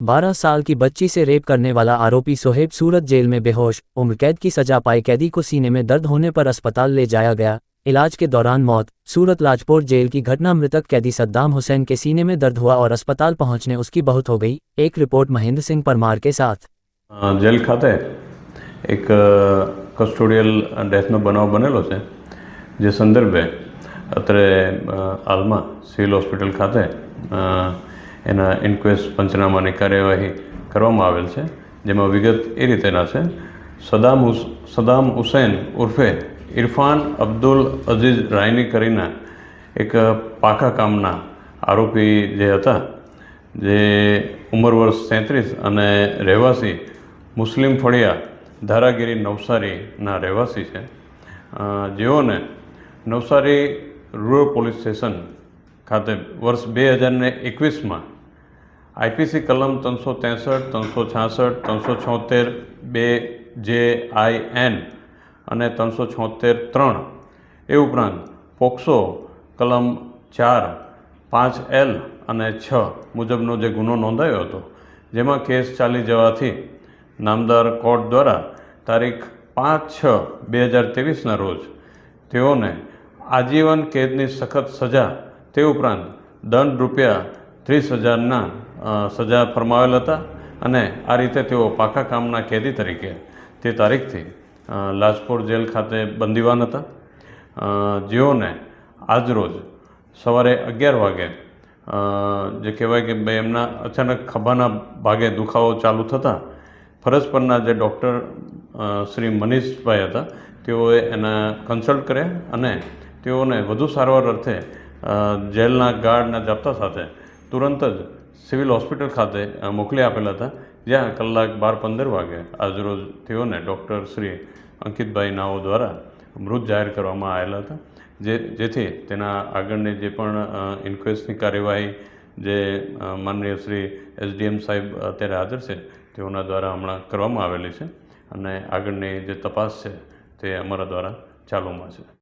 12 साल की बच्ची से रेप करने वाला आरोपी सोहेब सूरत जेल में बेहोश, उम्र कैद की सजा पाए कैदी को सीने में दर्द होने पर अस्पताल ले जाया गया, इलाज के दौरान मौत। सूरत लाजपोर जेल की घटना, मृतक कैदी सद्दाम हुसैन के सीने में दर्द हुआ और अस्पताल पहुंचने उसकी बहुत हो गई। एक रिपोर्ट महेंद्र सिंह परमार के साथ। जेल खाते एक कस्टोडियल डेथनो बनाव बनेलो है, जे संदर्भे अत्रे हालमां सिविल होस्पिटल खाते एना इन्क्वेस्ट पंचनामानी कार्यवाही करवामां आवेल छे, जेमां विगत ए रीतेना छे। सद्दाम हुसैन उर्फे इरफान अब्दुल अजीज रायनी करीने एक पाका कामना आरोपी जे हता, जे उमर वर्ष 33 अने રહેવાસી मुस्लिम फळिया धारागिरी नवसारीना રહેવાસી છે, જેઓને નવસારી રૂરલ પોલીસ સ્ટેશન ખાતે વર્ષ 2021માં આઈપીસી કલમ 363, 366, 376, 2JIN અને 376(3) એ ઉપરાંત પોક્સો કલમ 4, 5L અને 6 મુજબનો જે ગુનો નોંધાયો હતો, જેમાં કેસ ચાલી જવાથી નામદાર કોર્ટ દ્વારા તારીખ 5/6/2023ના રોજ તેઓને આજીવન કેદની સખત સજા તે ઉપરાંત દંડ રૂપિયા 30,000ના સજા ફરમાવેલ હતા અને આ રીતે તેઓ પાકા કામના કેદી તરીકે તે તારીખથી લાજપોર જેલ ખાતે બંદીવાન હતા, જેઓને આજરોજ સવારે 11 વાગે જે કહેવાય કે એમના અચાનક ખભાના ભાગે દુખાવો ચાલુ થતાં ફરજ પરના જે ડૉક્ટર શ્રી મનીષભાઈ હતા, તેઓએ એના કન્સલ્ટ કર્યા અને તેઓને વધુ સારવાર અર્થે જેલના ગાર્ડના જાપ્તા સાથે તુરંત જ સિવિલ હોસ્પિટલ ખાતે મોકલી આપેલા હતા, જ્યાં કલાક 12:15 વાગે આજરોજ તેઓને ડૉક્ટર શ્રી અંકિતભાઈ નાઓ દ્વારા મૃત જાહેર કરવામાં આવેલા હતા, જેથી તેના આગળની જે પણ ઇન્ક્વેસ્ટની કાર્યવાહી જે માનનીય શ્રી SDM સાહેબ અત્યારે હાજર છે તેઓના દ્વારા હમણાં કરવામાં આવેલી છે અને આગળની જે તપાસ છે તે અમારા દ્વારા ચાલુમાં છે।